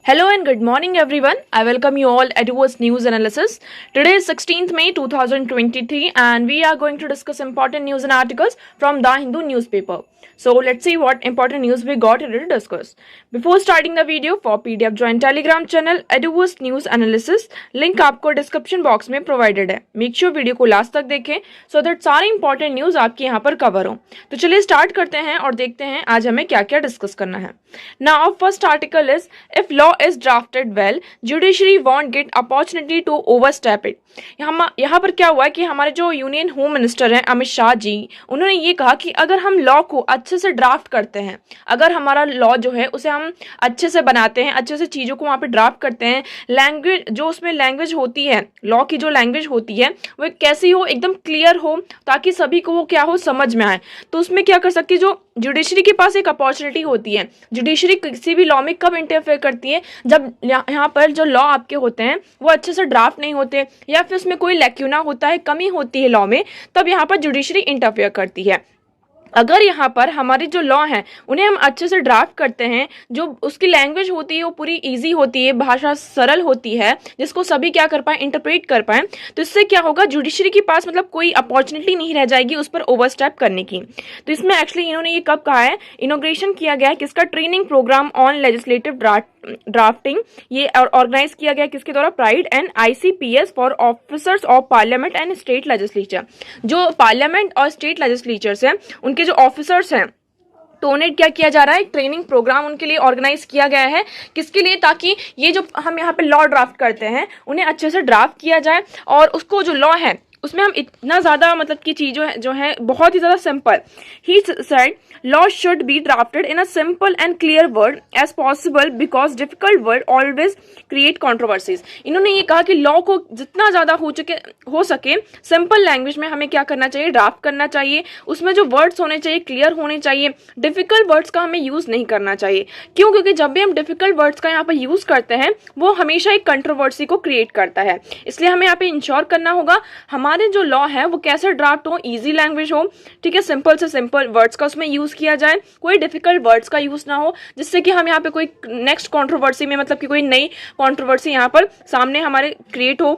Hello and good morning everyone. I welcome you all at Eduverse News Analysis. Today is 16th May 2023 and we are going to discuss important news and articles from The Hindu newspaper. So let's see what important news we got here to discuss. Before starting the video, for PDF join Telegram channel Eduverse News Analysis. Link आपको description box में provided है. Make sure video को last तक देखें so that सारे important news आपके यहाँ पर कवर हो. तो चलिए स्टार्ट करते हैं और देखते हैं आज हमें क्या क्या डिस्कस करना है. Now first article is if law is drafted well, judiciary won't get opportunity to overstep it. यहाँ पर क्या हुआ है कि हमारे जो यूनियन होम मिनिस्टर हैं अमित शाह जी, उन्होंने ये कहा कि अगर हम लॉ को अच्छे से ड्राफ्ट करते हैं, अगर हमारा लॉ जो है उसे हम अच्छे से बनाते हैं, अच्छे से चीज़ों को वहाँ पे ड्राफ्ट करते हैं, लैंग्वेज जो उसमें लैंग्वेज होती है, लॉ की जो लैंग्वेज होती है वो कैसी हो, एकदम क्लियर हो ताकि सभी को वो क्या हो समझ में आए. तो उसमें क्या कर सकती है, जो जुडिशरी के पास एक अपॉर्चुनिटी होती है. जुडिशरी किसी भी लॉ में कब इंटरफेयर करती है, जब यहाँ पर जो लॉ आपके होते हैं वो अच्छे से ड्राफ्ट नहीं होते या फिर उसमें कोई लैक्यूना होता है, कमी होती है लॉ में, तब यहाँ पर जुडिशरी इंटरफेयर करती है. अगर यहाँ पर हमारे जो लॉ हैं उन्हें हम अच्छे से ड्राफ्ट करते हैं, जो उसकी लैंग्वेज होती है वो पूरी इजी होती है, भाषा सरल होती है जिसको सभी क्या कर पाए, इंटरप्रेट कर पाए, तो इससे क्या होगा, जुडिशरी के पास मतलब कोई अपॉर्चुनिटी नहीं रह जाएगी उस पर ओवरस्टेप करने की. तो इसमें एक्चुअली इन्होंने ये कब कहा है, इनोग्रेशन किया गया है किसका, training programme on legislative drafting. ये ऑर्गेनाइज किया गया किसके द्वारा, PRIDE and ICPS for officers of Parliament and state legislature. जो पार्लियामेंट और स्टेट लेजिस्लेचर्स हैं उनके जो ऑफिसर्स हैं तो उन्हें क्या किया जा रहा है, एक ट्रेनिंग प्रोग्राम उनके लिए ऑर्गेनाइज किया गया है. किसके लिए, ताकि ये जो हम यहाँ पे लॉ ड्राफ्ट करते हैं उन्हें अच्छे से ड्राफ्ट किया जाए और उसको जो लॉ है उसमें हम इतना ज़्यादा मतलब की चीज़ों जो है बहुत ही ज़्यादा simple. He said law should be drafted in a simple and clear word as possible because difficult word always create controversies. इन्होंने ये कहा कि लॉ को जितना ज़्यादा हो सके सिंपल लैंग्वेज में हमें क्या करना चाहिए, ड्राफ्ट करना चाहिए. उसमें जो वर्ड्स होने चाहिए क्लियर होने चाहिए, डिफिकल्ट वर्ड्स का हमें यूज़ नहीं करना चाहिए. क्यों, क्योंकि जब भी हम डिफिकल्ट वर्ड्स का यहाँ पर यूज़ करते हैं वो हमेशा एक कंट्रोवर्सी को क्रिएट करता है. इसलिए हमें यहाँ पे इंश्योर करना होगा हमारे जो लॉ है वो कैसे ड्राफ्ट हो, इजी लैंग्वेज हो, ठीक है, सिंपल से सिंपल वर्ड्स का उसमें यूज किया जाए, कोई डिफिकल्ट वर्ड्स का यूज ना हो जिससे कि हम यहाँ पे कोई नेक्स्ट कंट्रोवर्सी में मतलब कि कोई नई कंट्रोवर्सी यहाँ पर सामने हमारे क्रिएट हो.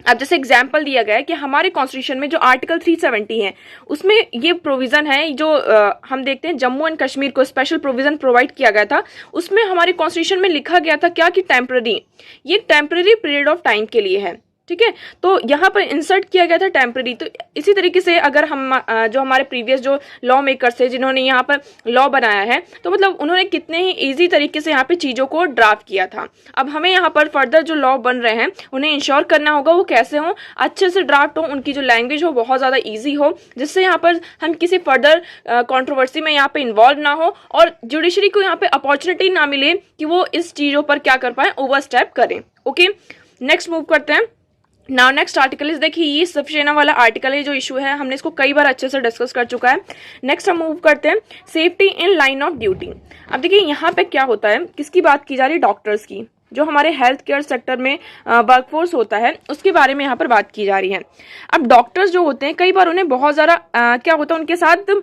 अब जैसे एग्जाम्पल दिया गया है कि हमारे कॉन्स्टिट्यूशन में जो आर्टिकल 370 है उसमें ये प्रोविजन है, जो हम देखते हैं जम्मू एंड कश्मीर को स्पेशल प्रोविजन प्रोवाइड किया गया था. उसमें हमारे कॉन्स्टिट्यूशन में लिखा गया था क्या कि टेम्पररी, ये टेम्पररी पीरियड ऑफ टाइम के लिए है, ठीक है. तो यहाँ पर इंसर्ट किया गया था टेम्पररी. तो इसी तरीके से अगर हम जो हमारे प्रीवियस जो लॉ मेकर्स थे जिन्होंने यहाँ पर लॉ बनाया है तो मतलब उन्होंने कितने ही इजी तरीके से यहाँ पे चीज़ों को ड्राफ्ट किया था. अब हमें यहाँ पर फर्दर जो लॉ बन रहे हैं उन्हें इंश्योर करना होगा वो कैसे हो, अच्छे से ड्राफ्ट हो, उनकी जो लैंग्वेज हो बहुत ज़्यादा ईजी हो जिससे यहाँ पर हम किसी फर्दर कॉन्ट्रोवर्सी में यहाँ पे इन्वॉल्व ना हो और जुडिशरी को यहाँ पे अपॉर्चुनिटी ना मिले कि वो इस चीज़ों पर क्या कर पाए, ओवरस्टेप करें. ओके, नेक्स्ट मूव करते हैं. नाउ नेक्स्ट आर्टिकल इज, देखिए ये सफिशिएना वाला आर्टिकल है, जो इशू है हमने इसको कई बार अच्छे से डिस्कस कर चुका है. नेक्स्ट हम मूव करते हैं safety in line of duty. अब देखिए यहाँ पे क्या होता है, किसकी बात की जा रही है, डॉक्टर्स की. जो हमारे हेल्थ केयर सेक्टर में वर्कफोर्स होता है उसके बारे में यहाँ पर बात की जा रही है. अब डॉक्टर्स जो होते हैं कई बार उन्हें बहुत ज़्यादा क्या होता है उनके साथ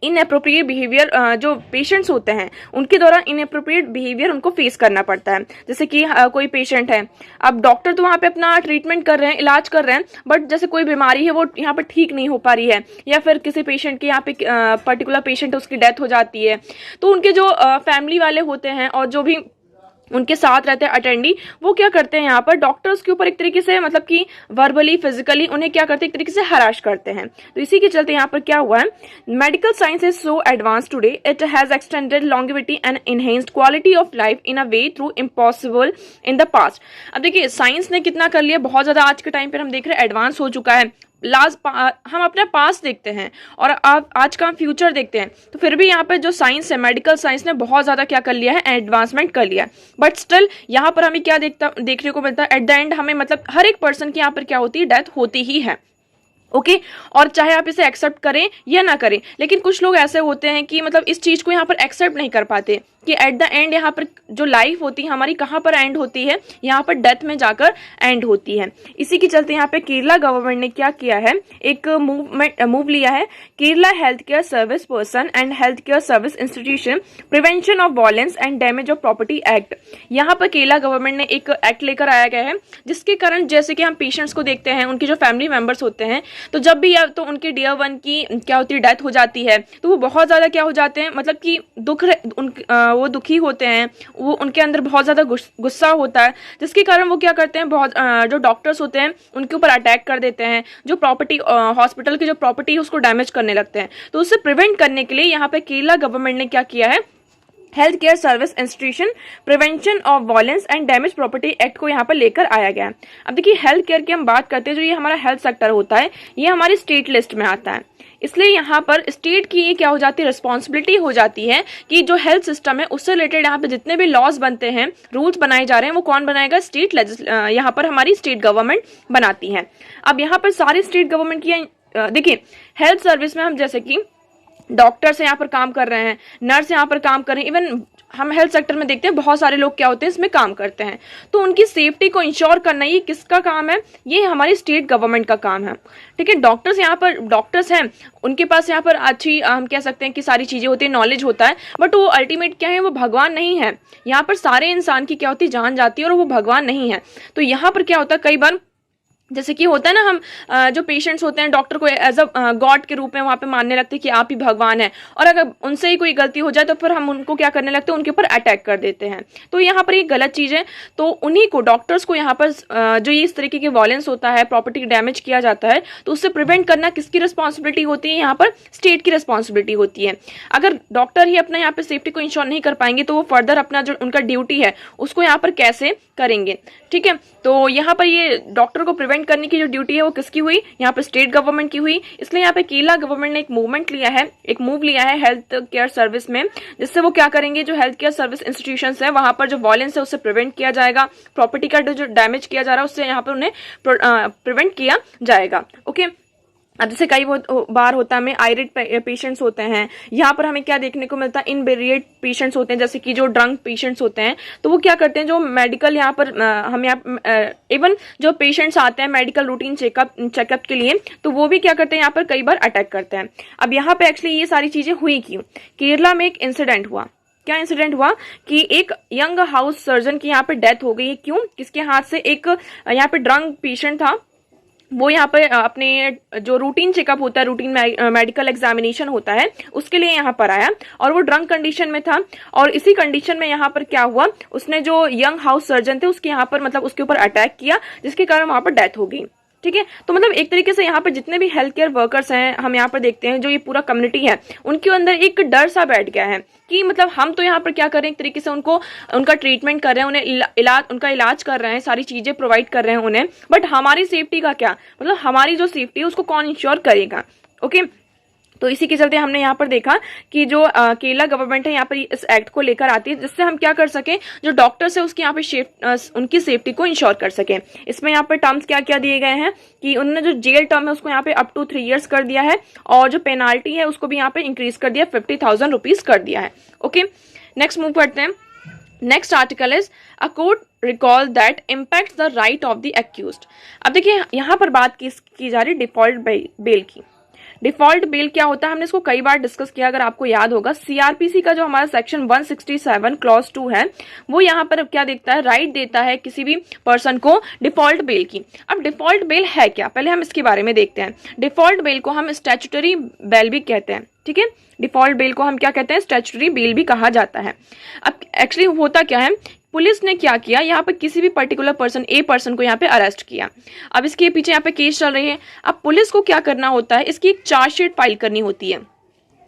इनएप्रोप्रिएट बिहेवियर, जो पेशेंट्स होते हैं उनके दौरान इनएप्रोप्रिएट बिहेवियर उनको फेस करना पड़ता है. जैसे कि कोई पेशेंट है, अब डॉक्टर तो वहाँ पे अपना ट्रीटमेंट कर रहे हैं, इलाज कर रहे हैं, बट जैसे कोई बीमारी है वो यहाँ पर ठीक नहीं हो पा रही है या फिर किसी पेशेंट के यहाँ पे पर्टिकुलर पेशेंट है उसकी डेथ हो जाती है, तो उनके जो फैमिली वाले होते हैं और जो भी उनके साथ रहते हैं अटेंडी, वो क्या करते हैं यहाँ पर डॉक्टर्स के ऊपर एक तरीके से मतलब कि वर्बली फिजिकली उन्हें क्या करते हैं, एक तरीके से हराश करते हैं. तो इसी के चलते यहाँ पर क्या हुआ है, medical science is so advance today it has extended longevity and enhanced quality of life in a way through impossible in the past. अब देखिए साइंस ने कितना कर लिया, बहुत ज्यादा आज के टाइम पर हम देख रहे हैं एडवांस हो चुका है. हम अपने पास देखते हैं और आज का हम फ्यूचर देखते हैं, तो फिर भी यहाँ पे जो साइंस है, मेडिकल साइंस ने बहुत ज़्यादा क्या कर लिया है, एडवांसमेंट कर लिया है. बट स्टिल यहाँ पर हमें क्या देखने को मिलता है, एट द एंड हमें मतलब हर एक पर्सन की यहाँ पर क्या होती है, डेथ होती ही है. ओके, और चाहे आप इसे एक्सेप्ट करें या ना करें, लेकिन कुछ लोग ऐसे होते हैं कि मतलब इस चीज़ को यहाँ पर एक्सेप्ट नहीं कर पाते. कि एट द एंड यहाँ पर जो लाइफ होती है हमारी कहाँ पर एंड होती है, यहाँ पर डेथ में जाकर एंड होती है। इसी के चलते यहाँ पे केरला गवर्नमेंट ने क्या किया है, एक मूव लिया है, Kerala health care service person and health care service institution prevention of violence and damage of property act. यहाँ पर केरला गवर्नमेंट ने एक एक्ट लेकर आया गया है, जिसके कारण जैसे कि हम पेशेंट्स को देखते हैं, उनके जो फैमिली मेंबर्स होते हैं, तो जब भी या तो उनके डियर वन की क्या होती है, डेथ हो जाती है, तो वो बहुत ज़्यादा क्या हो जाते हैं, मतलब कि वो दुखी होते हैं, वो उनके अंदर बहुत ज़्यादा गुस्सा होता है, जिसके कारण वो क्या करते हैं, बहुत जो डॉक्टर्स होते हैं उनके ऊपर अटैक कर देते हैं, जो प्रॉपर्टी हॉस्पिटल की जो प्रॉपर्टी है उसको डैमेज करने लगते हैं। तो उससे प्रिवेंट करने के लिए यहाँ पे केरला गवर्नमेंट ने क्या किया है, health care service institution prevention of violence and damage property act को यहाँ पर लेकर आया गया है। अब देखिए हेल्थ केयर की हम बात करते हैं, जो ये हमारा हेल्थ सेक्टर होता है ये हमारी स्टेट लिस्ट में आता है, इसलिए यहाँ पर स्टेट की ये क्या हो जाती है, रिस्पॉन्सिबिलिटी हो जाती है कि जो हेल्थ सिस्टम है उससे रिलेटेड यहाँ पे जितने भी लॉज बनते हैं, रूल्स बनाए जा रहे हैं, वो कौन बनाएगा, यहाँ पर हमारी स्टेट गवर्नमेंट बनाती है। अब यहाँ पर सारी स्टेट गवर्नमेंट की देखिए हेल्थ सर्विस में हम जैसे कि डॉक्टर्स यहाँ पर काम कर रहे हैं, नर्स यहाँ पर काम कर रहे हैं, इवन हम हेल्थ सेक्टर में देखते हैं बहुत सारे लोग क्या होते हैं इसमें काम करते हैं, तो उनकी सेफ्टी को इंश्योर करना ये किसका काम है, ये हमारी स्टेट गवर्नमेंट का काम है। ठीक है, डॉक्टर्स यहाँ पर डॉक्टर्स हैं, उनके पास यहाँ पर अच्छी हम कह सकते हैं कि सारी चीज़ें होती है, नॉलेज होता है, बट वो अल्टीमेट क्या है, वो भगवान नहीं है। यहाँ पर सारे इंसान की क्या होती है, जान जाती है और वो भगवान नहीं है। तो यहाँ पर क्या होता है, कई बार जैसे कि होता है ना, हम जो पेशेंट्स होते हैं डॉक्टर को एज अ गॉड के रूप में वहाँ पे मानने लगते हैं कि आप ही भगवान हैं, और अगर उनसे ही कोई गलती हो जाए तो फिर हम उनको क्या करने लगते हैं, उनके ऊपर अटैक कर देते हैं। तो यहाँ पर ये गलत चीज़ है। तो उन्हीं को डॉक्टर्स को यहाँ पर जो ये इस तरीके के वायलेंस होता है, प्रॉपर्टी डैमेज किया जाता है, तो उससे प्रिवेंट करना किसकी रिस्पॉन्सिबिलिटी होती है, यहाँ पर स्टेट की रिस्पॉन्सिबिलिटी होती है। अगर डॉक्टर ही अपना यहाँ पे सेफ्टी को इंश्योर नहीं कर पाएंगे तो वो फर्दर अपना जो उनका ड्यूटी है उसको यहाँ पर कैसे करेंगे। ठीक है, तो यहाँ पर ये डॉक्टर को प्रिवेंट करने की जो ड्यूटी है वो किसकी हुई, यहाँ पर स्टेट गवर्नमेंट की हुई। इसलिए यहाँ पे केरला गवर्नमेंट ने एक मूवमेंट लिया है, एक मूव लिया है हेल्थ केयर सर्विस में, जिससे वो क्या करेंगे, जो हेल्थ केयर सर्विस इंस्टीट्यूशंस है वहां पर जो वायलेंस है उससे प्रिवेंट किया जाएगा, प्रॉपर्टी का जो डैमेज किया जा रहा है उससे यहाँ पर उन्हें प्रिवेंट किया जाएगा। ओके, अब जैसे कई बार होता है हमें आयरिड पेशेंट्स होते हैं, यहाँ पर हमें क्या देखने को मिलता है, इनवेरिएट पेशेंट्स होते हैं, जैसे कि जो ड्रंक पेशेंट्स होते हैं, तो वो क्या करते हैं, जो मेडिकल यहाँ पर हम यहाँ इवन जो पेशेंट्स आते हैं मेडिकल रूटीन चेकअप के लिए, तो वो भी क्या करते हैं, यहाँ पर कई बार अटैक करते हैं। अब यहाँ पे एक्चुअली ये सारी चीजें हुई क्यों, केरला में एक इंसिडेंट हुआ, क्या इंसिडेंट हुआ कि एक यंग हाउस सर्जन की यहाँ पे डेथ हो गई है। क्यों, किसके हाथ से, एक यहाँ पे ड्रंक पेशेंट था, वो यहाँ पर अपने जो रूटीन चेकअप होता है, रूटीन मेडिकल एग्जामिनेशन होता है, उसके लिए यहाँ पर आया और वो ड्रंक कंडीशन में था, और इसी कंडीशन में यहाँ पर क्या हुआ, उसने जो यंग हाउस सर्जन थे उसके यहाँ पर मतलब उसके ऊपर अटैक किया, जिसके कारण वहां पर डेथ हो गई। ठीक है, तो मतलब एक तरीके से यहाँ पर जितने भी हेल्थ केयर वर्कर्स हैं, हम यहाँ पर देखते हैं जो ये पूरा कम्युनिटी है, उनके अंदर एक डर सा बैठ गया है कि मतलब हम तो यहाँ पर क्या कर रहे हैं, एक तरीके से उनका उनका ट्रीटमेंट कर रहे हैं, उन्हें उनका इलाज कर रहे हैं, सारी चीजें प्रोवाइड कर रहे हैं उन्हें, बट हमारी सेफ्टी का क्या, मतलब हमारी जो सेफ्टी है उसको कौन इंश्योर करेगा। ओके, तो इसी के चलते हमने यहाँ पर देखा कि जो केरला गवर्नमेंट है यहाँ पर इस एक्ट को लेकर आती है, जिससे हम क्या कर सके, जो डॉक्टर्स है उसकी यहाँ पे उनकी सेफ्टी को इंश्योर कर सके। इसमें यहाँ पर टर्म्स क्या क्या दिए गए हैं कि उन्होंने जो जेल टर्म है उसको यहाँ पे अप टू 3 years कर दिया है, और जो पेनाल्टी है उसको भी यहाँ पे इंक्रीज कर दिया, 50,000 रुपीज कर दिया है। ओके, नेक्स्ट मूव करते हैं। Next article is a court recall that impacts the right of the accused. अब देखिए यहाँ पर बात की जा रही डिफॉल्ट बेल की। डिफॉल्ट बेल क्या होता है, हमने इसको कई बार डिस्कस किया, अगर आपको याद होगा, सीआरपीसी का जो हमारा सेक्शन 167 क्लॉज 2 है, वो यहाँ पर क्या देखता है, राइट देता है किसी भी पर्सन को डिफॉल्ट बेल की। अब डिफॉल्ट बेल है क्या, पहले हम इसके बारे में देखते हैं। डिफॉल्ट बेल को हम स्टैट्यूटरी बेल भी कहते हैं। ठीक है, डिफॉल्ट बेल को हम क्या कहते हैं, स्टैट्यूटरी बेल भी कहा जाता है। अब एक्चुअली होता क्या है, पुलिस ने क्या किया, यहाँ पे किसी भी पर्टिकुलर पर्सन ए पर्सन को यहाँ पे अरेस्ट किया। अब इसके पीछे यहाँ पे केस चल रही है। अब पुलिस को क्या करना होता है, इसकी एक चार्जशीट फाइल करनी होती है।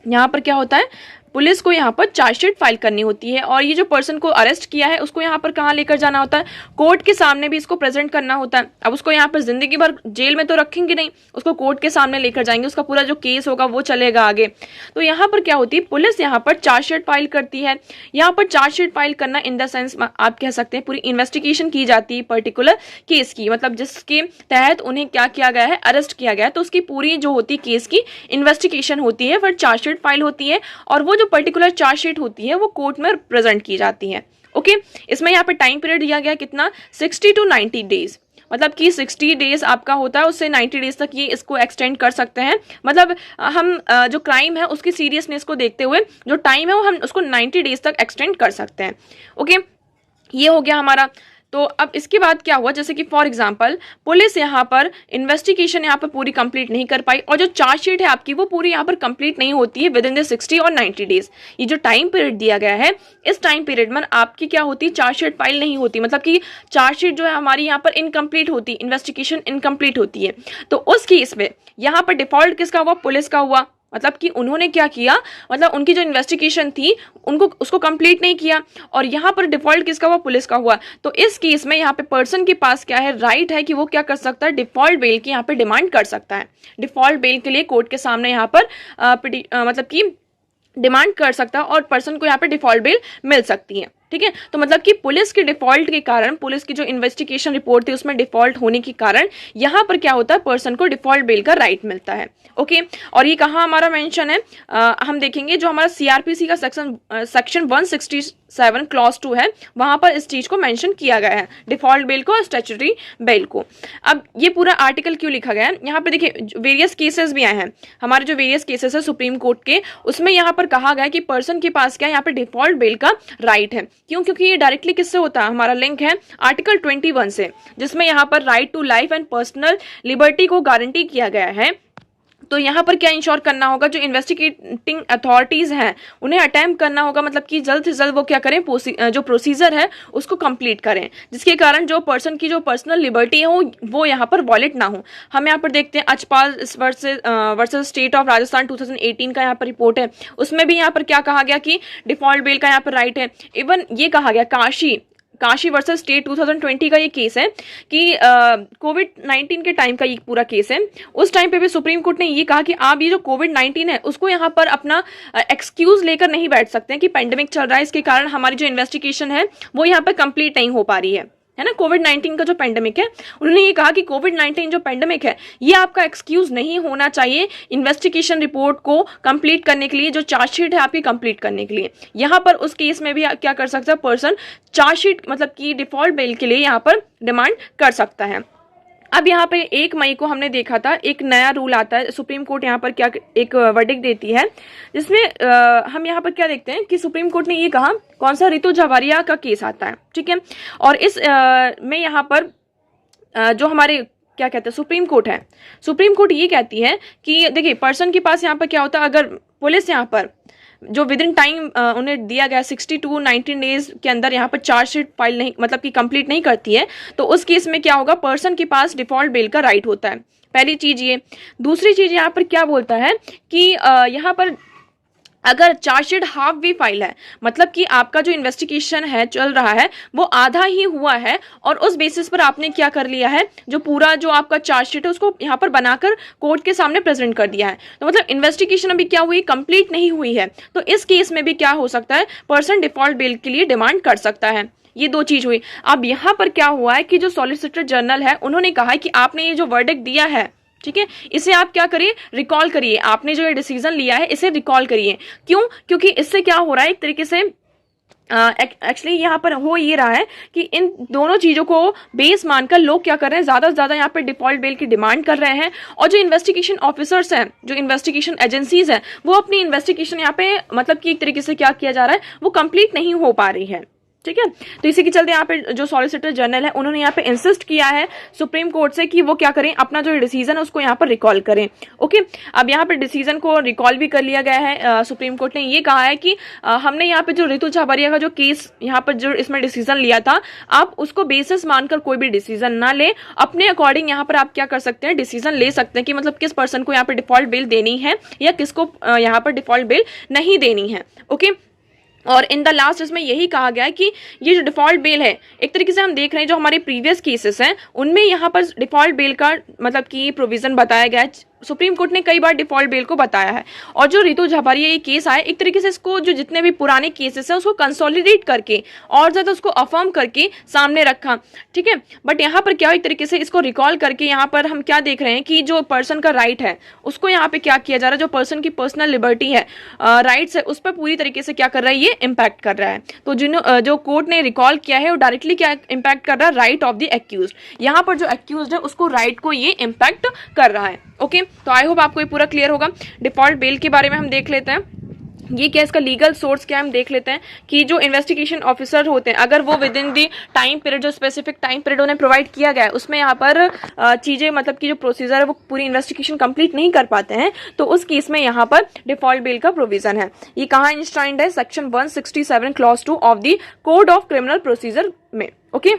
यहाँ पर क्या होता है, पुलिस को यहाँ पर चार्जशीट फाइल करनी होती है, और ये जो पर्सन को अरेस्ट किया है उसको यहाँ पर कहाँ लेकर जाना होता है, कोर्ट के सामने भी इसको प्रेजेंट करना होता है। अब उसको यहाँ पर जिंदगी भर जेल में तो रखेंगे नहीं, उसको कोर्ट के सामने लेकर जाएंगे, उसका पूरा जो केस होगा वो चलेगा आगे। तो यहाँ पर क्या होती है, पुलिस यहाँ पर चार्जशीट फाइल करती है। यहाँ पर चार्जशीट फाइल करना इन द सेंस आप कह सकते हैं पूरी इन्वेस्टिगेशन की जाती है पर्टिकुलर केस की, मतलब जिसके तहत उन्हें क्या किया गया है, अरेस्ट किया गया है, तो उसकी पूरी जो होती है केस की इन्वेस्टिगेशन होती है, फिर चार्जशीट फाइल होती है, और वो जो पर्टिकुलर चार्जशीट होती है वो कोर्ट में प्रेजेंट की जाती है। ओके, इसमें यहाँ पे टाइम पीरियड दिया गया कितना, 60 to 90 डेज, मतलब कि 60 डेज आपका होता है, उससे 90 डेज तक ये इसको एक्सटेंड कर सकते हैं। मतलब हम जो क्राइम है उसकी सीरियसनेस को देखते हुए जो टाइम है वो हम उसको 90 डेज तक एक्सटेंड कर सकते हैं। ओके, ये हो गया हमारा। तो अब इसके बाद क्या हुआ, जैसे कि फॉर एग्जांपल पुलिस यहाँ पर इन्वेस्टिगेशन यहाँ पर पूरी कंप्लीट नहीं कर पाई और जो चार्जशीट है आपकी वो पूरी यहाँ पर कंप्लीट नहीं होती है विद इन द 60 और 90 डेज। ये जो टाइम पीरियड दिया गया है, इस टाइम पीरियड में आपकी क्या होती है, चार्जशीट फाइल नहीं होती, मतलब कि चार्जशीट जो है हमारी यहाँ पर इनकम्प्लीट होती है, इन्वेस्टिगेशन इनकम्प्लीट होती है। तो उस केस में यहाँ पर डिफॉल्ट किसका हुआ, पुलिस का हुआ। मतलब कि उन्होंने क्या किया, मतलब उनकी जो इन्वेस्टिगेशन थी उनको उसको कंप्लीट नहीं किया और यहाँ पर डिफॉल्ट किसका हुआ, पुलिस का हुआ। तो इस केस में यहाँ पे पर्सन के पास क्या है, राइट है कि वो क्या कर सकता है, डिफॉल्ट बेल की यहाँ पे डिमांड कर सकता है। डिफॉल्ट बेल के लिए कोर्ट के सामने यहाँ पर मतलब कि डिमांड कर सकता है और पर्सन को यहाँ पे डिफॉल्ट बेल मिल सकती है। ठीक है, तो मतलब कि पुलिस के डिफॉल्ट के कारण, पुलिस की जो इन्वेस्टिगेशन रिपोर्ट थी उसमें डिफॉल्ट होने के कारण यहाँ पर क्या होता है, पर्सन को डिफॉल्ट बेल का राइट मिलता है। ओके, और ये कहाँ हमारा मेंशन है, हम देखेंगे जो हमारा सीआरपीसी का सेक्शन 167 क्लॉज 2 है, वहां पर इस चीज को मेंशन किया गया है, डिफॉल्ट बेल को और स्टैट्यूटरी बेल को। अब ये पूरा आर्टिकल क्यों लिखा गया है, यहाँ पे देखिए वेरियस केसेस भी आए हैं, हमारे जो वेरियस केसेस है सुप्रीम कोर्ट के, उसमें यहाँ पर कहा गया कि पर्सन के पास क्या है, यहाँ पे डिफॉल्ट बेल का राइट है। क्यों, क्योंकि ये डायरेक्टली किससे होता है, हमारा लिंक है आर्टिकल 21 से, जिसमें यहाँ पर right to life and personal liberty को गारंटी किया गया है। तो यहाँ पर क्या इंश्योर करना होगा, जो इन्वेस्टिगेटिंग अथॉरिटीज हैं उन्हें अटेम्प्ट करना होगा, मतलब कि जल्द से जल्द वो क्या करें, जो प्रोसीजर है उसको कंप्लीट करें, जिसके कारण जो पर्सन की जो पर्सनल लिबर्टी है वो यहाँ पर वॉलेट ना हो। हम यहाँ पर देखते हैं अचपाल वर्सेस स्टेट ऑफ राजस्थान 2018 का यहाँ पर रिपोर्ट है, उसमें भी यहाँ पर क्या कहा गया कि डिफॉल्ट बेल का यहाँ पर राइट है। इवन ये कहा गया काशी वर्सेस स्टेट 2020 का ये केस है कि कोविड-19 के टाइम का ये पूरा केस है। उस टाइम पे भी सुप्रीम कोर्ट ने ये कहा कि आप ये जो कोविड-19 है उसको यहाँ पर अपना एक्सक्यूज लेकर नहीं बैठ सकते हैं कि पेंडेमिक चल रहा है, इसके कारण हमारी जो इन्वेस्टिगेशन है वो यहाँ पर कंप्लीट नहीं हो पा रही है ना। कोविड-19 का जो पेंडेमिक है, उन्होंने ये कहा कि कोविड-19 जो पेंडेमिक है ये आपका एक्सक्यूज नहीं होना चाहिए इन्वेस्टिगेशन रिपोर्ट को कंप्लीट करने के लिए, जो चार्जशीट है आपकी कंप्लीट करने के लिए। यहाँ पर उस केस में भी क्या कर सकता है पर्सन, चार्जशीट मतलब कि डिफॉल्ट बेल के लिए यहाँ पर डिमांड कर सकता है। अब यहाँ पे 1 मई को हमने देखा था एक नया रूल आता है, सुप्रीम कोर्ट यहाँ पर क्या एक वर्डिक्ट देती है, जिसमें हम यहाँ पर क्या देखते हैं कि सुप्रीम कोर्ट ने ये कहा, कौन सा, रितु झाबरिया का केस आता है, ठीक है। और इस में यहाँ पर जो हमारे क्या कहते हैं सुप्रीम कोर्ट है, सुप्रीम कोर्ट ये कहती है कि देखिए पर्सन के पास यहाँ पर क्या होता है, अगर पुलिस यहाँ पर जो विद इन टाइम उन्हें दिया गया 60 to 90 डेज के अंदर यहाँ पर चार्जशीट फाइल नहीं, मतलब कि कंप्लीट नहीं करती है, तो उस केस में क्या होगा, पर्सन के पास डिफॉल्ट बेल का राइट होता है। पहली चीज ये। दूसरी चीज यहाँ पर क्या बोलता है कि यहाँ पर अगर चार्जशीट हाफ भी फाइल है, मतलब कि आपका जो इन्वेस्टिगेशन है चल रहा है वो आधा ही हुआ है और उस बेसिस पर आपने क्या कर लिया है, जो पूरा जो आपका चार्जशीट है उसको यहाँ पर बनाकर कोर्ट के सामने प्रेजेंट कर दिया है, तो मतलब इन्वेस्टिगेशन अभी क्या हुई, कंप्लीट नहीं हुई है। तो इस केस में भी क्या हो सकता है, पर्सन डिफॉल्ट बेल के लिए डिमांड कर सकता है। ये दो चीज हुई। अब यहाँ पर क्या हुआ है कि जो सॉलिसिटर जनरल है उन्होंने कहा है कि आपने ये जो वर्डिक्ट दिया है, ठीक है, इसे आप क्या करिए, रिकॉल करिए, आपने जो ये डिसीजन लिया है इसे रिकॉल करिए। क्यों, क्योंकि इससे क्या हो रहा है, एक तरीके से एक्चुअली यहाँ पर हो ये रहा है कि इन दोनों चीजों को बेस मानकर लोग क्या कर रहे हैं, ज्यादा से ज्यादा यहाँ पे डिफॉल्ट बेल की डिमांड कर रहे हैं, और जो इन्वेस्टिगेशन ऑफिसर्स हैं, जो इन्वेस्टिगेशन एजेंसीज हैं, वो अपनी इन्वेस्टिगेशन यहाँ पे मतलब कि एक तरीके से क्या किया जा रहा है, वो कंप्लीट नहीं हो पा रही है। ठीक है, तो इसी के चलते यहाँ पे जो सॉलिसिटर जनरल है उन्होंने यहाँ पे इंसिस्ट किया है सुप्रीम कोर्ट से कि वो क्या करें, अपना जो डिसीजन है उसको यहाँ पर रिकॉल करें। ओके, अब यहाँ पे डिसीजन को रिकॉल भी कर लिया गया है। सुप्रीम कोर्ट ने ये कहा है कि हमने यहाँ पे जो रितु झाबरिया का जो केस यहाँ पर जो इसमें डिसीजन लिया था, आप उसको बेसिस मानकर कोई भी डिसीजन ना ले, अपने अकॉर्डिंग यहाँ पर आप क्या कर सकते हैं, डिसीजन ले सकते हैं कि मतलब किस पर्सन को यहाँ पे डिफॉल्ट बेल देनी है या किसको यहाँ पर डिफॉल्ट बेल नहीं देनी है। ओके, और इन द लास्ट इसमें यही कहा गया है कि ये जो डिफॉल्ट बेल है, एक तरीके से हम देख रहे हैं जो हमारे प्रीवियस केसेस हैं उनमें यहाँ पर डिफॉल्ट बेल का मतलब कि प्रोविजन बताया गया है सुप्रीम कोर्ट ने कई बार डिफॉल्ट बेल को बताया है। और जो रितु झापारी ये केस आया, एक तरीके से इसको जो जितने भी पुराने केसेस हैं उसको कंसोलिडेट करके और ज्यादा उसको अफर्म करके सामने रखा, ठीक है। बट यहाँ पर क्या, एक तरीके से इसको रिकॉल करके यहाँ पर हम क्या देख रहे हैं कि जो पर्सन का राइट है उसको यहाँ पे क्या किया जा रहा है, जो पर्सन की पर्सनल लिबर्टी है, राइट्स है, उस पर पूरी तरीके से क्या कर रहा है, ये इम्पैक्ट कर रहा है। तो जो कोर्ट ने रिकॉल किया है वो डायरेक्टली क्या इम्पैक्ट कर रहा है, राइट ऑफ द एक्यूज। यहाँ पर जो एक्यूज है उसको राइट को ये इम्पैक्ट कर रहा है। ओके, तो आई होप आपको ये पूरा क्लियर होगा। डिफॉल्ट बेल के बारे में हम देख लेते हैं, ये क्या, इसका लीगल सोर्स क्या, हम देख लेते हैं कि जो इन्वेस्टिगेशन ऑफिसर होते हैं अगर वो with in the time period, जो स्पेसिफिक टाइम पीरियड उन्हें प्रोवाइड किया गया है उसमें यहाँ पर चीजें, मतलब कि जो प्रोसीजर है वो पूरी इन्वेस्टिगेशन कंप्लीट नहीं कर पाते हैं, तो उस केस में यहाँ पर डिफॉल्ट बेल का प्रोविजन है। ये कहाँ इंस्ट्राइंड है, section 167 clause 2 of the code of criminal procedure में। ओके,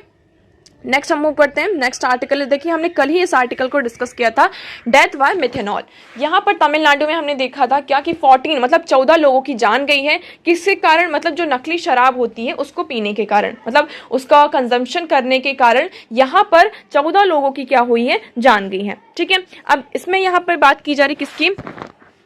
नेक्स्ट हम मूव करते हैं। नेक्स्ट आर्टिकल देखिए, हमने कल ही इस आर्टिकल को डिस्कस किया था, डेथ बाय मिथेनॉल। यहाँ पर तमिलनाडु में हमने देखा था क्या कि 14 मतलब 14 लोगों की जान गई है। किसके कारण, मतलब जो नकली शराब होती है उसको पीने के कारण, मतलब उसका कंजम्पशन करने के कारण यहाँ पर 14 लोगों की क्या हुई है, जान गई है, ठीक है। अब इसमें यहाँ पर बात की जा रही किसकी,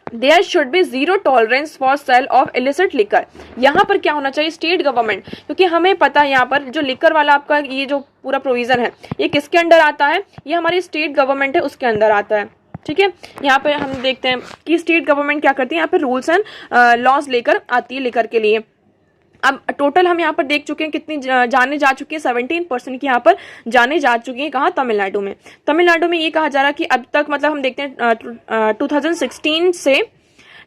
there should be zero tolerance for sale of illicit liquor. यहाँ पर क्या होना चाहिए, स्टेट गवर्नमेंट, क्योंकि हमें पता है यहाँ पर जो लिकर वाला आपका ये जो पूरा प्रोविजन है ये किसके अंडर आता है, ये हमारी स्टेट गवर्नमेंट है उसके अंदर आता है, ठीक है। यहाँ पे हम देखते हैं कि स्टेट गवर्नमेंट क्या करती है, यहाँ पे रूल्स एंड लॉज लेकर आती है लिकर के लिए। अब टोटल हम यहाँ पर देख चुके हैं कितनी जाने जा चुकी है, 17% की यहाँ पर जाने जा चुकी है। कहाँ, तमिलनाडु में। तमिलनाडु में ये कहा जा रहा है कि अब तक, मतलब हम देखते हैं 2016 से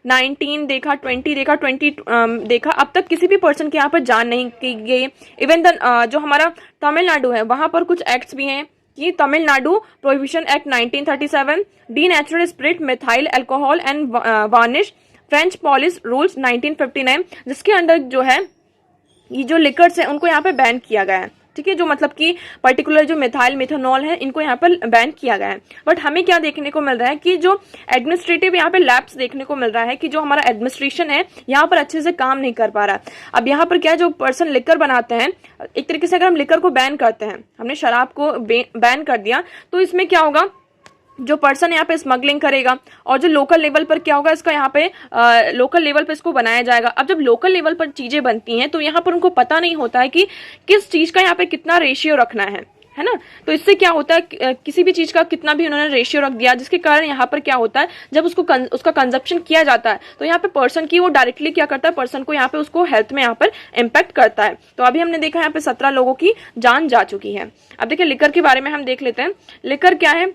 19 देखा, 20 देखा, 20 देखा, अब तक किसी भी पर्सन के यहाँ पर जान नहीं की गई। इवन जो हमारा तमिलनाडु है वहां पर कुछ एक्ट्स भी हैं कि Tamil Nadu prohibition act 1937, denatured spirit, methyl alcohol and varnish, French polish rules 1959, जिसके अंदर जो है ये जो लिकर्स है उनको यहाँ पे बैन किया गया है, ठीक है। जो मतलब कि पर्टिकुलर जो मिथाइल मिथेनॉल है इनको यहाँ पर बैन किया गया है। बट हमें क्या देखने को मिल रहा है कि जो एडमिनिस्ट्रेटिव यहाँ पे लैप्स देखने को मिल रहा है कि जो हमारा एडमिनिस्ट्रेशन है यहाँ पर अच्छे से काम नहीं कर पा रहा। अब यहाँ पर क्या है, जो पर्सन लिकर बनाते हैं, एक तरीके से अगर हम लिकर को बैन करते हैं, हमने शराब को बैन कर दिया, तो इसमें क्या होगा, जो पर्सन यहाँ पे स्मगलिंग करेगा और जो लोकल लेवल पर क्या होगा, इसका यहाँ पे लोकल लेवल पे इसको बनाया जाएगा। अब जब लोकल लेवल पर चीजें बनती हैं तो यहाँ पर उनको पता नहीं होता है कि किस चीज का यहाँ पे कितना रेशियो रखना है ना। तो इससे क्या होता है, किसी भी चीज का कितना भी उन्होंने रेशियो रख दिया, जिसके कारण यहाँ पर क्या होता है, जब उसका कंजप्शन किया जाता है तो यहाँ पे पर्सन की वो डायरेक्टली क्या करता है, पर्सन को यहाँ पे उसको हेल्थ में यहाँ पर इम्पैक्ट करता है। तो अभी हमने देखा यहाँ पे 17 लोगों की जान जा चुकी है। अब देखिए लिकर के बारे में हम देख लेते हैं। लिकर क्या है,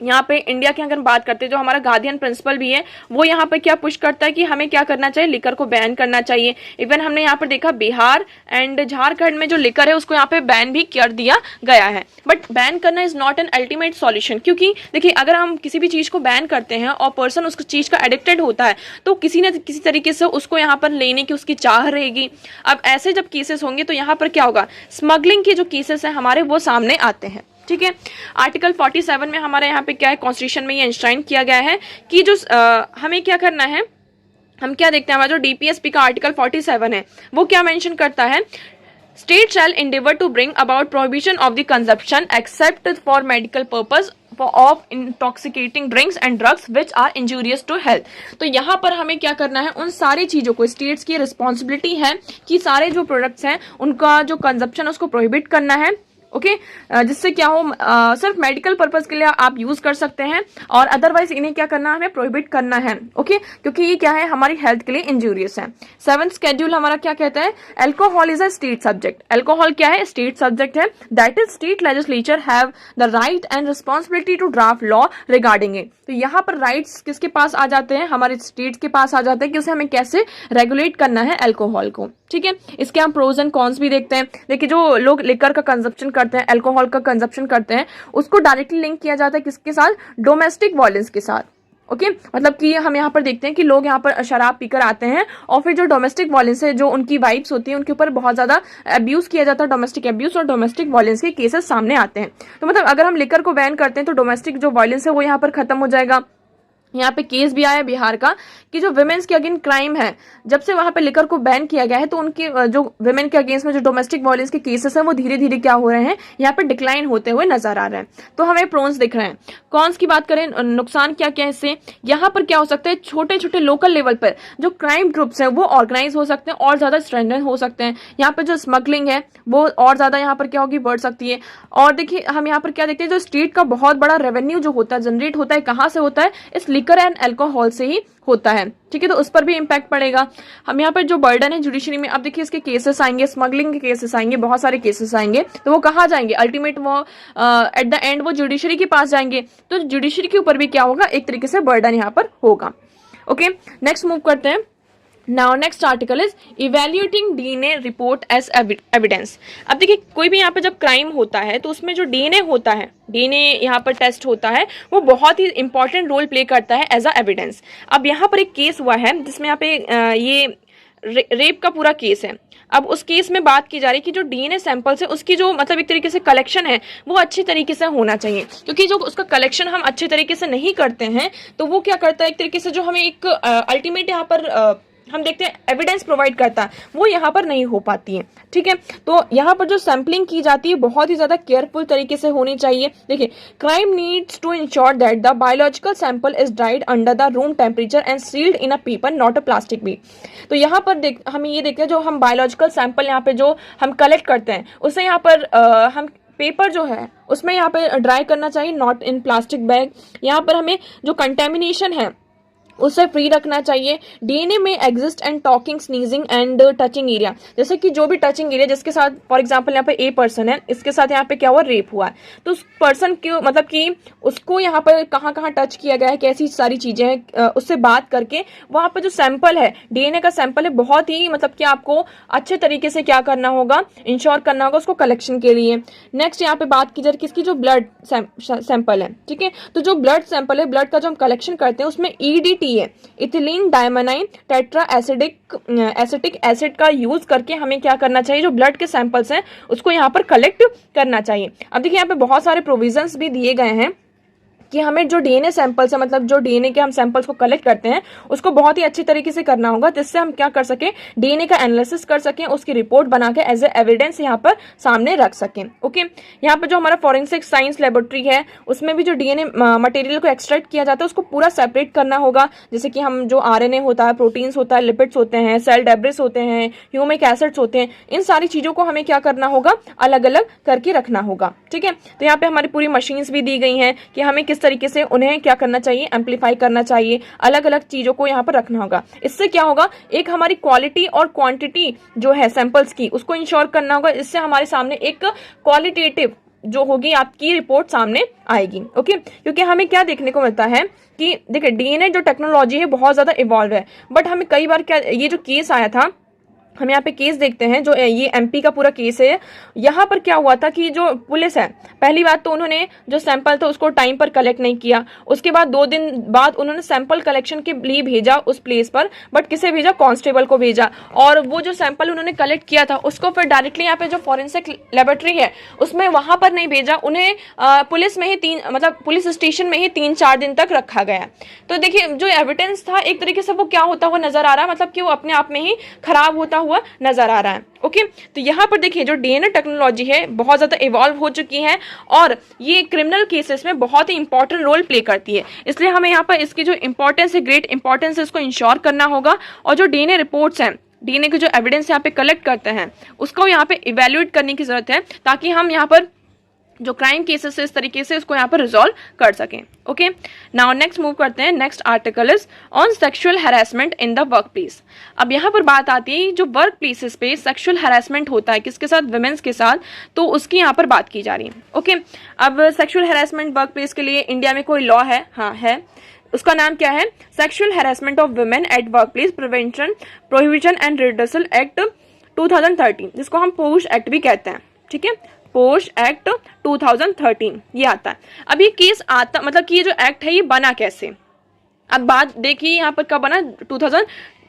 यहाँ पे इंडिया की अगर बात करते हैं, जो हमारा गार्डियन प्रिंसिपल भी है वो यहाँ पे क्या पुश करता है कि हमें क्या करना चाहिए, लिकर को बैन करना चाहिए। इवन हमने यहाँ पर देखा बिहार एंड झारखंड में जो लिकर है उसको यहाँ पे बैन भी कर दिया गया है। बट बैन करना is not an ultimate solution, क्योंकि देखिए अगर हम किसी भी चीज को बैन करते हैं और पर्सन उस चीज का एडिक्टेड होता है तो किसी न किसी तरीके से उसको यहाँ पर लेने की उसकी चाह रहेगी। अब ऐसे जब केसेस होंगे तो यहाँ पर क्या होगा, स्मगलिंग के जो केसेस हैं हमारे वो सामने आते हैं, ठीक है। आर्टिकल 47 में हमारे यहाँ पे क्या है, कॉन्स्टिट्यूशन में ये इंश्राइन किया गया है कि जो हमें क्या करना है, हम क्या देखते हैं, हमारा जो डीपीएसपी का आर्टिकल 47 है वो क्या मेंशन करता है, state shall endeavor to bring about prohibition of the consumption except for medical purpose of intoxicating drinks and drugs which are injurious to health। तो यहाँ पर हमें क्या करना है, उन सारी चीजों को, स्टेट्स की रिस्पॉन्सिबिलिटी है कि सारे जो प्रोडक्ट्स हैं उनका जो कंजप्शन उसको प्रोहिबिट करना है, ओके जिससे क्या हो, सिर्फ मेडिकल पर्पज के लिए आप यूज कर सकते हैं और अदरवाइज इन्हें क्या करना है, हमें प्रोहिबिट करना है, ओके क्योंकि ये क्या है, हमारी हेल्थ के लिए इंजूरियस है। 7th शेड्यूल हमारा क्या कहता है, alcohol is a state subject. Alcohol क्या है, स्टेट सब्जेक्ट है। That is state legislature have the right and responsibility to draft law regarding it. तो यहाँ पर राइट्स किसके पास आ जाते हैं, हमारे स्टेट के पास आ जाते हैं कि उसे हमें कैसे रेगुलेट करना है अल्कोहल को, ठीक है। इसके हम प्रोज एंड कॉन्स भी देखते हैं। देखिए जो लोग लिकर का कंजप्शन करते हैं, अल्कोहल का कंजप्शन करते हैं, उसको डायरेक्टली लिंक किया जाता है किसके साथ, डोमेस्टिक वायलेंस के साथ, ओके मतलब कि हम यहाँ पर देखते हैं कि लोग यहाँ पर शराब पीकर आते हैं और फिर जो डोमेस्टिक वायलेंस है, जो उनकी वाइफ्स होती हैं उनके ऊपर बहुत ज्यादा अब्यूज किया जाता है, डोमेस्टिक अब्यूज और डोमेस्टिक वायलेंस के केसेस सामने आते हैं। तो मतलब अगर हम लिकर को बैन करते हैं तो डोमेस्टिक जो वायलेंस है वो यहाँ पर खत्म हो जाएगा। यहाँ पे केस भी आया बिहार का कि जो विमेन्स के अगेंस्ट क्राइम है, जब से वहां पे लिकर को बैन किया गया है तो उनके जो विमेन के अगेंस्ट में जो डोमेस्टिक वायलेंस के केसेस हैं वो धीरे धीरे क्या हो रहे हैं, यहाँ पे डिक्लाइन होते हुए नजर आ रहे हैं। तो हमें प्रोन्स दिख रहे हैं। कॉन्स की बात करें, नुकसान क्या क्या है इससे, यहाँ पर क्या हो सकता है, छोटे छोटे लोकल लेवल पर जो क्राइम ग्रुप्स हैं वो ऑर्गेनाइज हो सकते हैं और ज्यादा स्ट्रेंथन हो सकते हैं। यहाँ पे जो स्मगलिंग है वो और ज्यादा यहाँ पर क्या होगी, बढ़ सकती है। और देखिए हम यहाँ पर क्या देखते हैं, जो स्टेट का बहुत बड़ा रेवेन्यू जो होता है जनरेट होता है, कहाँ से होता है, इस लिकर एंड अल्कोहल से ही होता है। ठीक है, तो उस पर भी इम्पैक्ट पड़ेगा। हम यहाँ पर जो बर्डन है जुडिशरी में, अब देखिए इसके केसेस आएंगे, स्मगलिंग के केसेस आएंगे, बहुत सारे केसेस आएंगे, तो वो कहाँ जाएंगे, अल्टीमेट वो एट द एंड वो जुडिशरी के पास जाएंगे। तो जुडिशरी के ऊपर भी क्या होगा, एक तरीके से बर्डन यहाँ पर होगा। ओके, नेक्स्ट मूव करते हैं। Now next article is evaluating DNA report as evidence। अब देखिए कोई भी यहाँ पे जब क्राइम होता है तो उसमें जो डीएनए होता है, डीएनए यहाँ पर टेस्ट होता है, वो बहुत ही इंपॉर्टेंट रोल प्ले करता है एज अ एविडेंस। अब यहाँ पर एक केस हुआ है जिसमें यहाँ पे ये रेप का पूरा केस है। अब उस केस में बात की जा रही है कि जो डीएनए सैंपल्स है उसकी जो मतलब एक तरीके से कलेक्शन है वो अच्छे तरीके से होना चाहिए, क्योंकि जो उसका कलेक्शन हम अच्छे तरीके से नहीं करते हैं तो वो क्या करता है, एक तरीके से जो हमें एक अल्टीमेट यहाँ पर हम देखते हैं एविडेंस प्रोवाइड करता है, वो यहाँ पर नहीं हो पाती है। ठीक है, तो यहाँ पर जो सैंपलिंग की जाती है बहुत ही ज्यादा केयरफुल तरीके से होनी चाहिए। देखिए, crime needs to ensure that the biological sample is dried under the room temperature and sealed in a paper, not a plastic भी। तो यहाँ पर हम ये देखते हैं, जो हम बायोलॉजिकल सैंपल यहाँ पे जो हम कलेक्ट करते हैं उसे यहाँ पर हम पेपर जो है उसमें यहाँ पे ड्राई करना चाहिए, नॉट इन प्लास्टिक बैग। यहाँ पर हमें जो कंटेमिनेशन है उससे फ्री रखना चाहिए। डीएनए में exist and talking, sneezing and touching area, जैसे कि जो भी टचिंग एरिया जिसके साथ, फॉर एग्जांपल यहाँ पे ए पर्सन है, इसके साथ यहाँ पे क्या हुआ, रेप हुआ है, तो उस पर्सन को मतलब कि उसको यहाँ पर कहाँ कहाँ टच किया गया है, कैसी सारी चीजें हैं, उससे बात करके वहां पर जो सैंपल है, डीएनए का सैंपल है, बहुत ही मतलब कि आपको अच्छे तरीके से क्या करना होगा, इंश्योर करना होगा उसको कलेक्शन के लिए। नेक्स्ट यहाँ पे बात की जाए किसकी, जो ब्लड सैंपल है। ठीक है, तो जो ब्लड सैंपल है, ब्लड का जो हम कलेक्शन करते हैं उसमें ईडीटी है, इथिलीन डायमोनाइन टेट्रा एसिटिक एसिड का यूज करके हमें क्या करना चाहिए, जो ब्लड के सैंपल्स हैं उसको यहाँ पर कलेक्ट करना चाहिए। अब देखिए यहाँ पे बहुत सारे प्रोविजंस भी दिए गए हैं कि हमें जो डीएनए सैंपल्स है, मतलब जो डीएनए के हम सैंपल्स को कलेक्ट करते हैं उसको बहुत ही अच्छे तरीके से करना होगा, जिससे हम क्या कर सकें, डीएनए का एनालिसिस कर सकें, उसकी रिपोर्ट बना के एज ए एविडेंस यहाँ पर सामने रख सकें। ओके, यहाँ पर जो हमारा फॉरेंसिक साइंस लेबोरेटरी है उसमें भी जो डीएनए मटेरियल को एक्सट्रैक्ट किया जाता है उसको पूरा सेपरेट करना होगा, जैसे कि हम जो आरएनए होता है, प्रोटीन्स होता है, लिपिड्स होते हैं, सेल डेब्रिस होते हैं, ह्यूमिक एसिड्स होते हैं, इन सारी चीजों को हमें क्या करना होगा, अलग अलग करके रखना होगा। ठीक है, तो यहाँ पे हमारी पूरी मशीन्स भी दी गई हैं कि हमें किस तरीके से उन्हें क्या करना चाहिए, एम्पलीफाई करना चाहिए, अलग अलग चीजों को यहाँ पर रखना होगा। इससे क्या होगा, एक हमारी क्वालिटी और क्वांटिटी जो है सैंपल्स की उसको इंश्योर करना होगा। इससे हमारे सामने एक क्वालिटेटिव जो होगी आपकी रिपोर्ट सामने आएगी। ओके, क्योंकि हमें क्या देखने को मिलता है कि देखिए डीएनए जो टेक्नोलॉजी है बहुत ज्यादा इवॉल्व है, बट हमें कई बार क्या, ये जो केस आया था, हम यहाँ पे केस देखते हैं, जो ये एमपी का पूरा केस है, यहाँ पर क्या हुआ था कि जो पुलिस है, पहली बात तो उन्होंने जो सैंपल था उसको टाइम पर कलेक्ट नहीं किया, उसके बाद 2 दिन बाद उन्होंने सैंपल कलेक्शन के लिए भेजा उस प्लेस पर, बट किसे भेजा, कांस्टेबल को भेजा, और वो जो सैंपल उन्होंने कलेक्ट किया था उसको फिर डायरेक्टली यहाँ पे जो फॉरेंसिक लेबोरेटरी है उसमें वहां पर नहीं भेजा, उन्हें पुलिस में ही मतलब पुलिस स्टेशन में ही 3-4 दिन तक रखा गया। तो देखिए जो एविडेंस था एक तरीके से वो क्या होता हुआ नजर आ रहा है, मतलब कि वो अपने आप में ही खराब होता हुआ नजर आ रहा है। ओके, तो यहाँ पर देखिए जो डीएनए टेक्नोलॉजी है बहुत ज्यादा इवॉल्व हो चुकी है और ये क्रिमिनल केसेस में बहुत ही इंपॉर्टेंट रोल प्ले करती है, इसलिए हमें यहाँ पर इसकी जो इंपॉर्टेंस है, ग्रेट इंपॉर्टेंस है, इसको इंश्योर करना होगा। और जो डीएनए रिपोर्ट्स हैं, डीएनए के जो एविडेंस यहाँ पे कलेक्ट करते हैं उसको यहाँ पे इवेल्युएट करने की जरूरत है, ताकि हम यहाँ पर जो क्राइम केसेस है इस तरीके से इसको यहाँ पर रिजॉल्व कर सकें। ओके, नाउ नेक्स्ट मूव करते हैं। Next article is on sexual harassment in the work place. अब यहाँ पर बात आती है जो वर्क प्लेसेस पे सेक्सुअल हैरेसमेंट होता है, किसके साथ, वुमेन्स के साथ, तो उसकी यहाँ पर बात की जा रही है। ओके, अब सेक्सुअल हैरेसमेंट वर्क प्लेस के लिए इंडिया में कोई लॉ है? हाँ है, उसका नाम क्या है, sexual harassment of women at work place prevention prohibition and redressal act 2013, जिसको हम पोश एक्ट भी कहते हैं। ठीक है, पोश एक्ट 2013 ये आता है। अब ये केस आता, मतलब कि ये जो एक्ट है ये बना कैसे, अब बात देखिए यहाँ पर कब बना,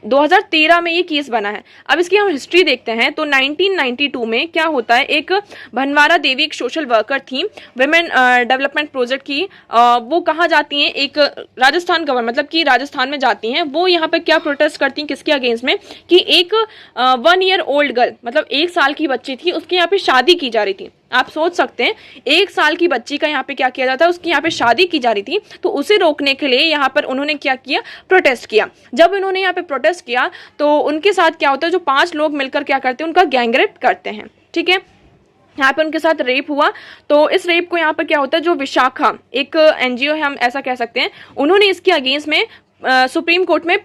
2013 में ये केस बना है। अब इसकी हम हिस्ट्री देखते हैं तो 1992 में क्या होता है, एक भनवारा देवी एक सोशल वर्कर थी, वुमेन डेवलपमेंट प्रोजेक्ट की, वो कहाँ जाती हैं, एक राजस्थान गवर्नमेंट मतलब कि राजस्थान में जाती हैं। वो यहाँ पे क्या प्रोटेस्ट करती हैं, किसके अगेंस्ट में, कि एक 1 ईयर ओल्ड गर्ल मतलब 1 साल की बच्ची थी, उसके यहाँ पे शादी की जा रही थी। आप सोच सकते हैं 1 साल की बच्ची का यहाँ पे क्या किया जाता है, उसकी यहाँ पे शादी की जा रही थी, तो उसे रोकने के लिए यहाँ पर उन्होंने क्या किया, प्रोटेस्ट किया। जब उन्होंने यहाँ पे प्रोटेस्ट किया तो उनके साथ क्या होता है, जो 5 लोग मिलकर क्या करते हैं, उनका गैंगरेप करते हैं। ठीक है, यहाँ पे उनके साथ रेप हुआ। तो इस रेप को यहाँ पर क्या होता है, जो विशाखा एक एनजीओ है, हम ऐसा कह सकते हैं, उन्होंने इसके अगेंस्ट में सुप्रीम कोर्ट में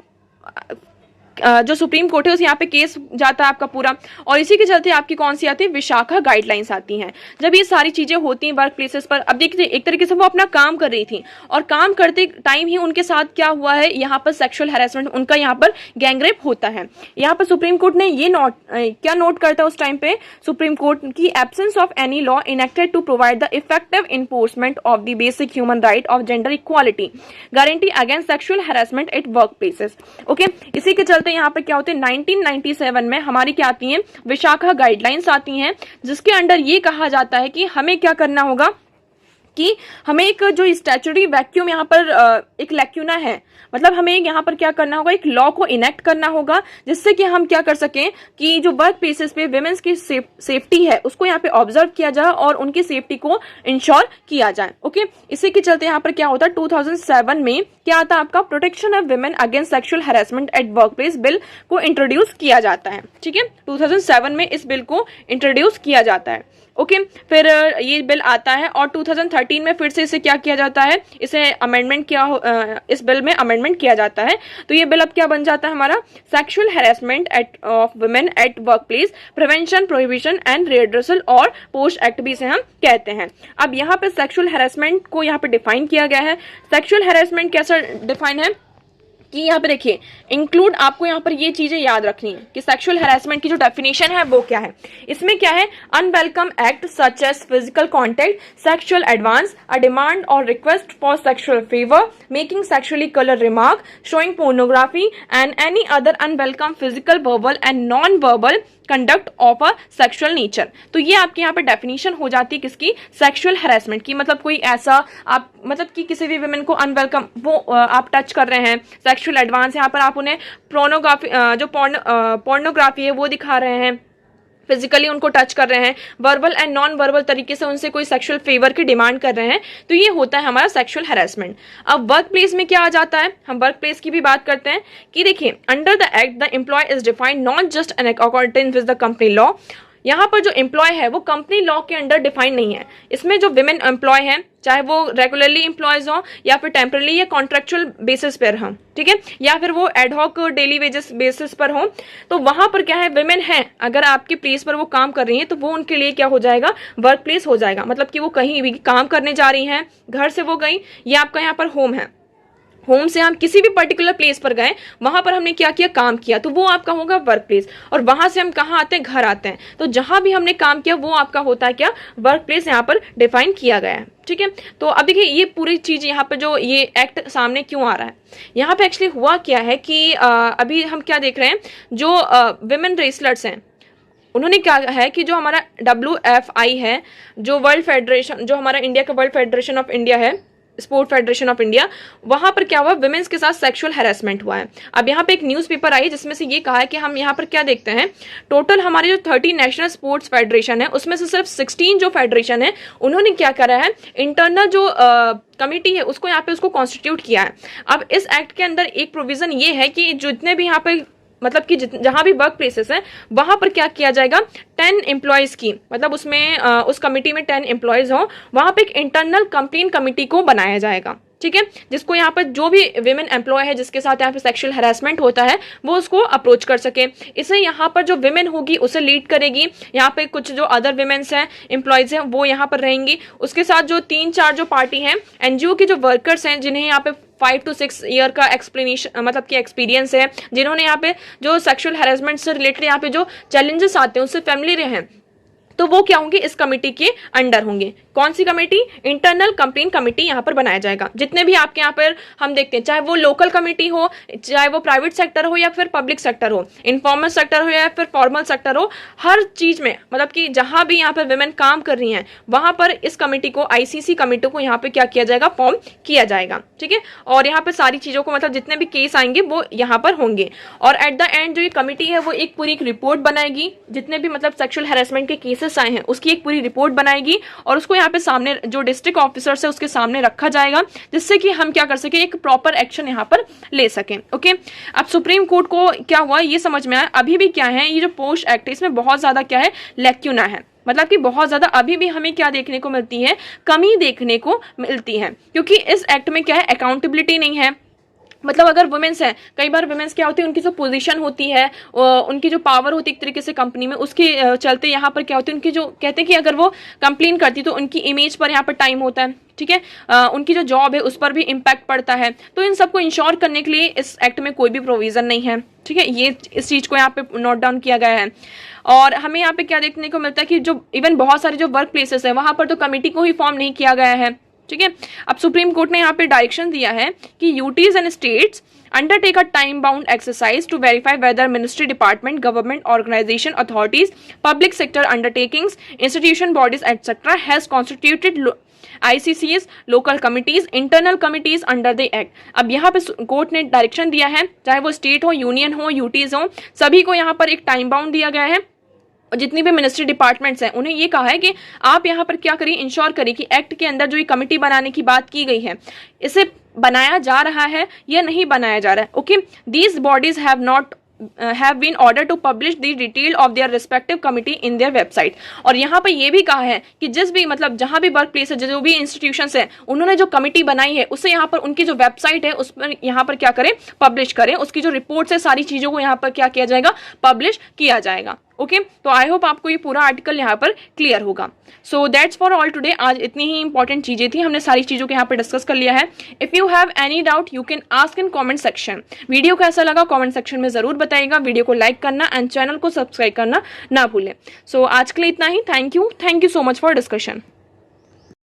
जो सुप्रीम कोर्ट है उस यहाँ पे केस जाता है आपका पूरा, और इसी के चलते आपकी कौन सी आती है, विशाखा गाइडलाइंस आती हैं। जब ये सारी चीजें होती हैं वर्क प्लेसेस पर, अब देखिए एक तरीके से वो अपना काम कर रही थी और काम करते टाइम ही उनके साथ क्या हुआ है, यहाँ पर सेक्सुअल हैरेसमेंट, उनका यहाँ पर गैंगरेप होता है। यहाँ पर सुप्रीम कोर्ट ने ये क्या नोट करता है उस टाइम पे, सुप्रीम कोर्ट की absence of any law enacted to provide the effective enforcement of the basic human right of gender equality, guarantee against sexual harassment at work places. Okay, इसी के चलते यहाँ पे क्या होते हैं, 1997 में हमारी क्या आती हैं, विशाखा गाइडलाइंस आती हैं, जिसके अंडर ये कहा जाता है कि हमें क्या करना होगा, कि हमें एक जो स्टैच्यूटरी वैक्यूम यहाँ पर एक लैक्यूना है, मतलब हमें यहाँ पर क्या करना होगा, एक लॉ को इनेक्ट करना होगा, जिससे कि हम क्या कर सकें कि जो वर्क प्लेसेस पे विमेंस की सेफ्टी है उसको यहाँ पे ऑब्जर्व किया जाए और उनकी सेफ्टी को इंश्योर किया जाए। ओके, इसी के चलते यहाँ पर क्या होता है, 2007 में क्या आता है आपका, protection of women against sexual harassment at work place bill को इंट्रोड्यूस किया जाता है। ठीक है, 2007 में इस बिल को इंट्रोड्यूस किया जाता है। ओके, फिर ये बिल आता है और 2013 में फिर से इसे क्या किया जाता है, इसे अमेंडमेंट इस बिल में अमेंडमेंट किया जाता है। तो ये बिल अब क्या बन जाता है हमारा, sexual harassment of women at work place prevention, prohibition and redressal और पोस्ट एक्ट भी इसे हम कहते हैं। अब यहाँ पे सेक्सुअल हैरेसमेंट को यहाँ पे डिफाइन किया गया है। सेक्सुअल हैरेसमेंट कैसा डिफाइन है कि यहाँ पे देखिए, इंक्लूड, आपको यहाँ पर ये चीजें याद रखनी है कि सेक्सुअल हैरेसमेंट की जो डेफिनेशन है वो क्या है। इसमें क्या है, unwelcome act such as physical contact, sexual advance, a demand और request for sexual favour, making sexually colour remark, showing pornography and any other unwelcome physical, verbal and non verbal conduct of a sexual nature. तो ये आपके यहाँ पे definition हो जाती है किसकी, सेक्सुअल हैरेसमेंट की। मतलब कोई ऐसा आप मतलब कि किसी भी वुमेन को अनवेलकम वो आप टच कर रहे हैं, सेक्सुअल एडवांस यहाँ पर आप उन्हें पोर्नोग्राफी जो पोर्नोग्राफी है वो दिखा रहे हैं, फिजिकली उनको टच कर रहे हैं, वर्बल एंड नॉन वर्बल तरीके से उनसे कोई सेक्सुअल फेवर की डिमांड कर रहे हैं, तो ये होता है हमारा सेक्सुअल हैरेसमेंट। अब वर्क प्लेस में क्या आ जाता है, हम वर्क प्लेस की भी बात करते हैं कि देखिए, under the act the employee is defined not just an according with the company law. यहाँ पर जो एम्प्लॉय है वो कंपनी लॉ के अंडर डिफाइन नहीं है। इसमें जो विमेन एम्प्लॉय हैं, चाहे वो रेगुलरली एम्प्लॉयज हो या फिर टेम्पररी या कॉन्ट्रेक्चुअल बेसिस पर हों, ठीक है, या फिर वो एडहॉक डेली वेजेस बेसिस पर हों, तो वहां पर क्या है, विमेन है, अगर आपकी प्लेस पर वो काम कर रही है तो वो उनके लिए क्या हो जाएगा, वर्क प्लेस हो जाएगा। मतलब कि वो कहीं भी काम करने जा रही हैं, घर से वो गई, या आपका यहाँ पर होम है, होम से हम किसी भी पर्टिकुलर प्लेस पर गए, वहां पर हमने क्या किया, काम किया, तो वो आपका होगा वर्क प्लेस। और वहां से हम कहाँ आते हैं, घर आते हैं, तो जहां भी हमने काम किया वो आपका होता है क्या, वर्क प्लेस यहाँ पर डिफाइन किया गया है। ठीक है, तो अब देखिए ये पूरी चीज यहाँ पर जो ये एक्ट सामने क्यों आ रहा है, यहाँ पे एक्चुअली हुआ क्या है कि अभी हम क्या देख रहे हैं, जो विमेन रेसलर्स हैं उन्होंने क्या है कि जो हमारा WFI है, जो वर्ल्ड फेडरेशन, जो हमारा इंडिया का वर्ल्ड फेडरेशन ऑफ इंडिया है, स्पोर्ट फेडरेशन ऑफ इंडिया, वहां पर क्या हुआ, विमेंस के साथ सेक्सुअल हैरेसमेंट हुआ है। अब यहाँ पे एक न्यूज़पेपर आई जिसमें से ये कहा है कि हम यहाँ पर क्या देखते हैं, टोटल हमारे जो 30 नेशनल स्पोर्ट्स फेडरेशन है उसमें से सिर्फ 16 जो फेडरेशन है उन्होंने क्या करा है, इंटरनल जो कमिटी है उसको यहाँ पे उसको कॉन्स्टिट्यूट किया है। अब इस एक्ट के अंदर एक प्रोविजन ये है कि जितने भी यहाँ पे मतलब कि जहां भी वर्क प्लेसेस है वहां पर क्या किया जाएगा, 10 एम्प्लॉयज की, मतलब उसमें उस कमिटी में 10 एम्प्लॉयज हो, वहां पे एक इंटरनल कंप्लेन कमिटी को बनाया जाएगा। ठीक है, जिसको यहाँ पर जो भी विमेन एम्प्लॉय है जिसके साथ यहाँ पे सेक्सुअल हैरेसमेंट होता है वो उसको अप्रोच कर सके। इसे यहाँ पर जो विमेन होगी उसे लीड करेगी, यहाँ पे कुछ जो अदर विमेन्स हैं, एम्प्लॉयज हैं, वो यहाँ पर रहेंगी। उसके साथ जो 3-4 जो पार्टी हैं, एनजीओ के जो वर्कर्स हैं जिन्हें यहाँ पे 5 to 6 ईयर का एक्सप्लेनेशन मतलब कि एक्सपीरियंस है, जिन्होंने यहाँ पे जो सेक्सुअल हैरेसमेंट से रिलेटेड यहाँ पे जो चैलेंजेस आते हैं उससे फैमिली हैं, तो वो क्या होंगे, इस कमेटी के अंडर होंगे। कौन सी कमेटी? इंटरनल कंप्लेन कमेटी यहाँ पर बनाया जाएगा। जितने भी आपके यहाँ पर हम देखते हैं, चाहे वो लोकल कमेटी हो, चाहे वो प्राइवेट सेक्टर हो या फिर पब्लिक सेक्टर हो, इनफॉर्मल सेक्टर हो या फिर फॉर्मल सेक्टर हो, हर चीज में मतलब कि जहां भी यहाँ पर विमेन काम कर रही हैं वहां पर इस कमेटी को, आईसीसी कमेटी को यहाँ पे क्या किया जाएगा, फॉर्म किया जाएगा। ठीक है, और यहाँ पे सारी चीजों को मतलब जितने भी केस आएंगे वो यहाँ पर होंगे। और एट द एंड जो ये कमेटी है वो एक पूरी रिपोर्ट बनाएगी, जितने भी मतलब सेक्सुअल हैरेसमेंट के केसेस आए हैं उसकी एक पूरी रिपोर्ट बनाएगी और उसको यहाँ पे सामने जो डिस्ट्रिक्ट ऑफिसर्स है उसके सामने रखा जाएगा, जिससे कि हम क्या कर सके, एक प्रॉपर एक्शन यहाँ पर ले सकें। ओके, अब सुप्रीम कोर्ट को क्या हुआ ये समझ में आया, अभी भी क्या है, ये जो पोस्ट एक्ट है इसमें बहुत ज्यादा क्या है, लैक्यूना है। मतलब कि बहुत ज्यादा अभी भी हमें क्या देखने को मिलती है, कमी देखने को मिलती है, क्योंकि इस एक्ट में क्या है, अकाउंटेबिलिटी नहीं है। मतलब अगर वुमेन्स है, कई बार वुमेन्स क्या होती है, उनकी जो पोजीशन होती है, उनकी जो पावर होती है एक तरीके से कंपनी में, उसके चलते यहाँ पर क्या होती है, उनकी जो कहते हैं कि अगर वो कंप्लेन करती तो उनकी इमेज पर यहाँ पर टाइम होता है। ठीक है, उनकी जो जॉब है उस पर भी इम्पैक्ट पड़ता है। तो इन सबको इंश्योर करने के लिए इस एक्ट में कोई भी प्रोविजन नहीं है। ठीक है, ये इस चीज को यहाँ पे नोट डाउन किया गया है। और हमें यहाँ पे क्या देखने को मिलता है कि जो इवन बहुत सारे जो वर्क प्लेसेस है वहां पर तो कमेटी को ही फॉर्म नहीं किया गया है। ठीक है, अब सुप्रीम कोर्ट ने यहाँ पे डायरेक्शन दिया है कि UTs and states undertake a time bound exercise to verify whether ministry, department, government organization, authorities, public sector undertakings, institution, bodies etc has constituted ICCs, local committees, internal committees under the act। अब यहाँ पे court ने direction दिया है, चाहे वो state हो, union हो, यूटीज हो, सभी को यहाँ पर एक टाइम बाउंड दिया गया है। और जितनी भी मिनिस्ट्री डिपार्टमेंट्स हैं उन्हें ये कहा है कि आप यहाँ पर क्या करिए, इंश्योर करिए कि एक्ट के अंदर जो ये कमेटी बनाने की बात की गई है इसे बनाया जा रहा है या नहीं बनाया जा रहा है। Okay, these bodies have been ordered to publish the detail of their respective committee in their website। और यहाँ पर ये भी कहा है कि जिस भी मतलब जहां भी वर्क प्लेस है, जो भी इंस्टीट्यूशंस है, उन्होंने जो कमिटी बनाई है उसे यहाँ पर उनकी जो वेबसाइट है उस पर यहाँ पर क्या करें, पब्लिश करें। उसकी जो रिपोर्ट्स है सारी चीजों को यहाँ पर क्या किया जाएगा, पब्लिश किया जाएगा। ओके, तो आई होप आपको ये पूरा आर्टिकल यहाँ पर क्लियर होगा। So that's for all today. आज इतनी ही इंपॉर्टेंट चीजें थी, हमने सारी चीजों को यहाँ पर डिस्कस कर लिया है। If you have any doubt you can ask in comment section. Video कैसा लगा कमेंट सेक्शन में जरूर बताइएगा। वीडियो को लाइक करना एंड चैनल को सब्सक्राइब करना ना भूलें। सो आज के लिए इतना ही। Thank you so much for discussion.